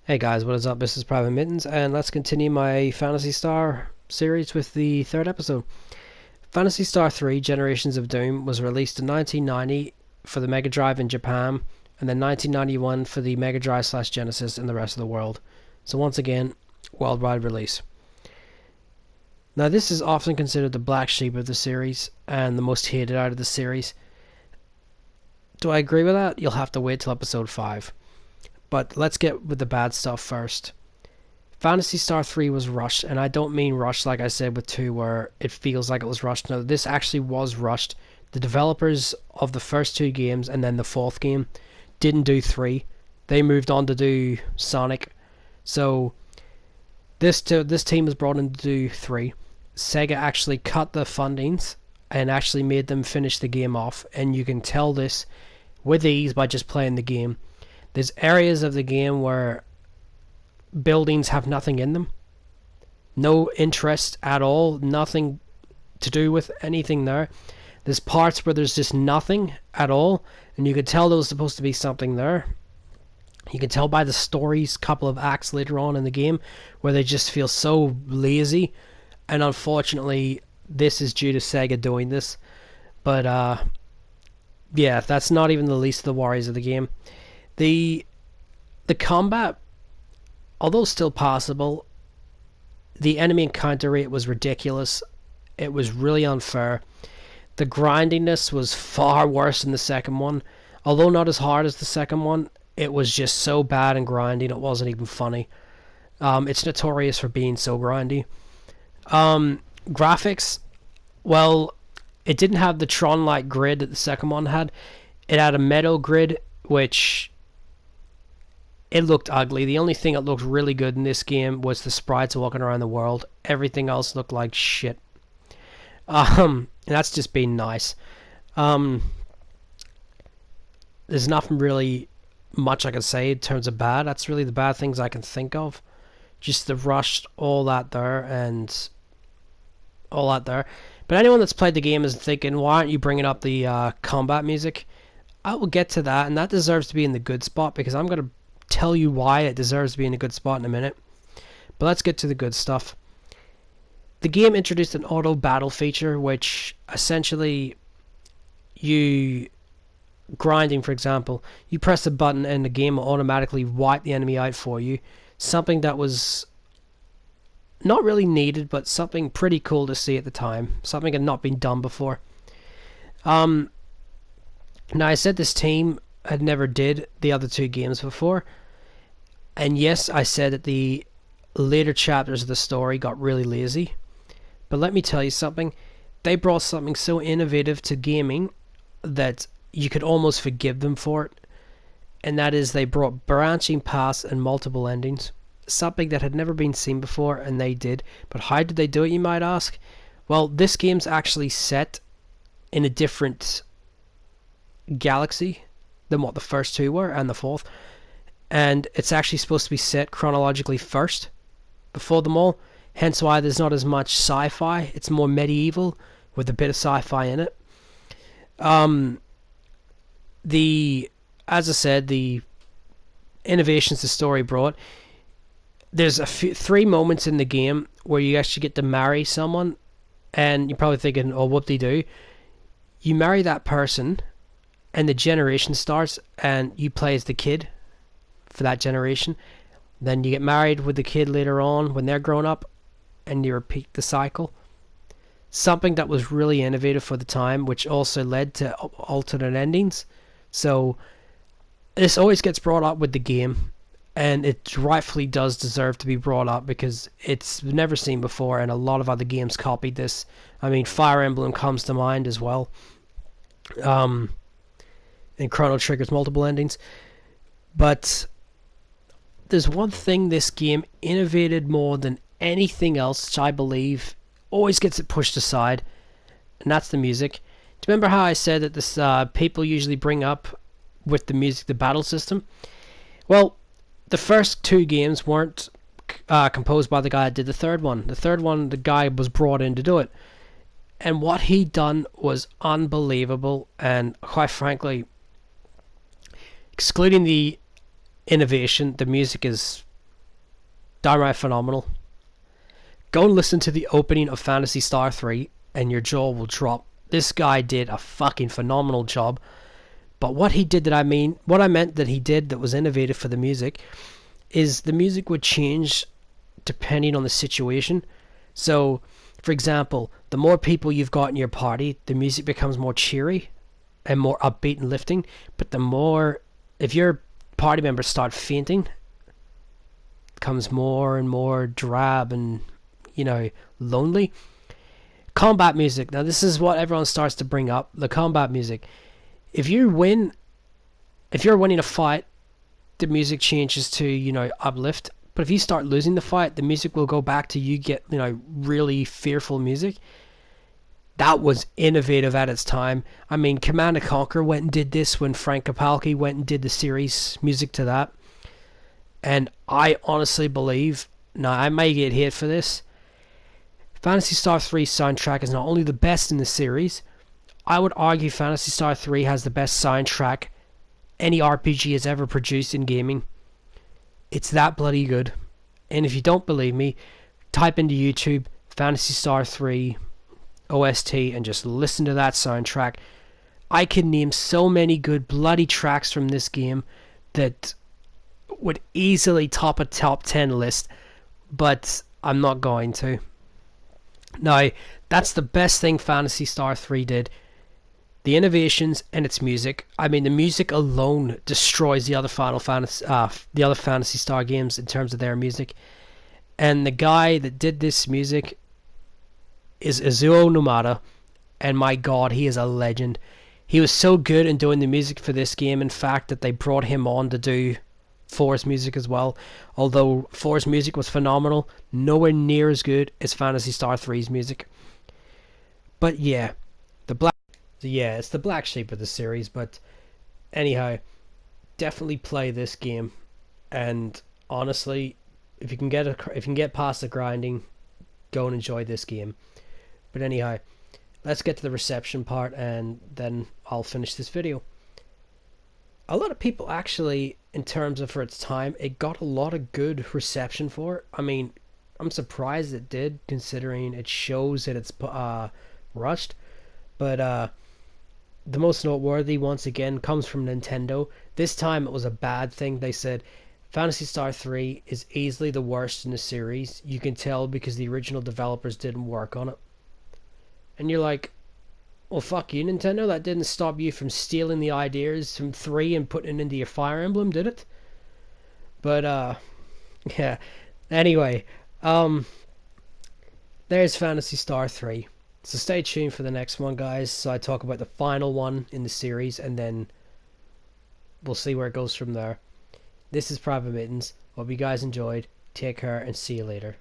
Hey guys, what is up? This is PvT-Mitten's, and let's continue my Phantasy Star series with the third episode. Phantasy Star 3 Generations of Doom was released in 1990 for the Mega Drive in Japan, and then 1991 for the Mega Drive/Genesis in the rest of the world. So once again, worldwide release. Now this is often considered the black sheep of the series, and the most hated out of the series. Do I agree with that? You'll have to wait till episode 5. But let's get with the bad stuff first. Phantasy Star 3 was rushed, and I don't mean rushed like I said with 2 where it feels like it was rushed. No, this actually was rushed. The developers of the first 2 games and then the 4th game didn't do 3. They moved on to do Sonic. So this team was brought in to do 3. Sega actually cut the fundings and actually made them finish the game off, and you can tell this with ease by just playing the game. There's areas of the game where buildings have nothing in them. No interest at all. Nothing to do with anything there. There's parts where there's just nothing at all. And you can tell there was supposed to be something there. You can tell by the stories, couple of acts later on in the game, where they just feel so lazy. And unfortunately, this is due to Sega doing this. But, yeah, that's not even the least of the worries of the game. The combat, although still possible, the enemy encounter rate was ridiculous. It was really unfair. The grindiness was far worse than the second one. Although not as hard as the second one, it was just so bad and grinding it wasn't even funny. It's notorious for being so grindy. Graphics, well, it didn't have the Tron-like grid that the second one had. It had a metal grid, which it looked ugly. The only thing that looked really good in this game was the sprites walking around the world. Everything else looked like shit. And that's just being nice. There's nothing really much I can say in terms of bad. That's really the bad things I can think of. Just the rushed, all that there, and all that there. But anyone that's played the game is thinking, why aren't you bringing up the combat music? I will get to that, and that deserves to be in the good spot, because I'm going to tell you why it deserves to be in a good spot in a minute. But let's get to the good stuff. The game introduced an auto battle feature, which essentially grinding, for example, you press a button and the game will automatically wipe the enemy out for you. Something that was not really needed, but something pretty cool to see at the time. Something had not been done before. Now I said this team had never did the other 2 games before, and yes, I said that the later chapters of the story got really lazy, but let me tell you something. They brought something so innovative to gaming that you could almost forgive them for it, and that is they brought branching paths and multiple endings, something that had never been seen before, and they did. But how did they do it, you might ask? Well, this game's actually set in a different galaxy than what the first 2 were, and the 4th, and it's actually supposed to be set chronologically first before them all, hence why there's not as much sci-fi. It's more medieval with a bit of sci-fi in it. As I said, the innovations the story brought, there's 3 moments in the game where you actually get to marry someone, and you're probably thinking, oh, whoop-de-doo. You marry that person, and the generation starts, and you play as the kid for that generation. Then you get married with the kid later on when they're grown up, and you repeat the cycle. Something that was really innovative for the time, which also led to alternate endings. So this always gets brought up with the game, and it rightfully does deserve to be brought up because it's never seen before, and a lot of other games copied this. I mean, Fire Emblem comes to mind as well. And Chrono Trigger's multiple endings. But there's one thing this game innovated more than anything else, which I believe always gets it pushed aside, and that's the music. Do you remember how I said that this people usually bring up with the music the battle system? Well, the first 2 games weren't composed by the guy that did the third one. The third one, the guy was brought in to do it. And what he done was unbelievable, and quite frankly, excluding the innovation, the music is downright phenomenal. Go and listen to the opening of Phantasy Star 3 and your jaw will drop. This guy did a fucking phenomenal job. But what he did what I meant that he did that was innovative for the music is the music would change depending on the situation. So, for example, the more people you've got in your party, the music becomes more cheery and more upbeat and lifting. But the more, if your party members start fainting, it becomes more and more drab and, lonely. Combat music. Now, this is what everyone starts to bring up. The combat music. If you're winning a fight, the music changes to, uplift. But if you start losing the fight, the music will go back to you get, really fearful music. That was innovative at its time. I mean, Command & Conquer went and did this when Frank Capaldi went and did the series music to that. And I honestly believe, now I may get hit for this, Phantasy Star 3 soundtrack is not only the best in the series, I would argue Phantasy Star 3 has the best soundtrack any RPG has ever produced in gaming. It's that bloody good. And if you don't believe me, type into YouTube Phantasy Star 3 OST and just listen to that soundtrack. I can name so many good bloody tracks from this game that would easily top a top 10 list, but I'm not going to. Now, that's the best thing Phantasy Star 3 did. The innovations and its music. I mean, the music alone destroys the other Phantasy Star games in terms of their music. And the guy that did this music is Izuo Nomada, and my god, he is a legend. He was so good in doing the music for this game, in fact, that they brought him on to do 4's music as well. Although 4's music was phenomenal, nowhere near as good as Phantasy Star 3's music. But yeah, it's the black sheep of the series. But anyhow, definitely play this game, and honestly, if you can get past the grinding, go and enjoy this game. But anyhow, let's get to the reception part, and then I'll finish this video. A lot of people actually, in terms of for its time, it got a lot of good reception for it. I mean, I'm surprised it did, considering it shows that it's rushed. But the most noteworthy, once again, comes from Nintendo. This time it was a bad thing. They said Phantasy Star 3 is easily the worst in the series. You can tell because the original developers didn't work on it. And you're like, well, fuck you, Nintendo. That didn't stop you from stealing the ideas from 3 and putting it into your Fire Emblem, did it? But, yeah. Anyway, there's Phantasy Star 3. So stay tuned for the next one, guys. So I talk about the final one in the series, and then we'll see where it goes from there. This is PvT-Mitten's. Hope you guys enjoyed. Take care, and see you later.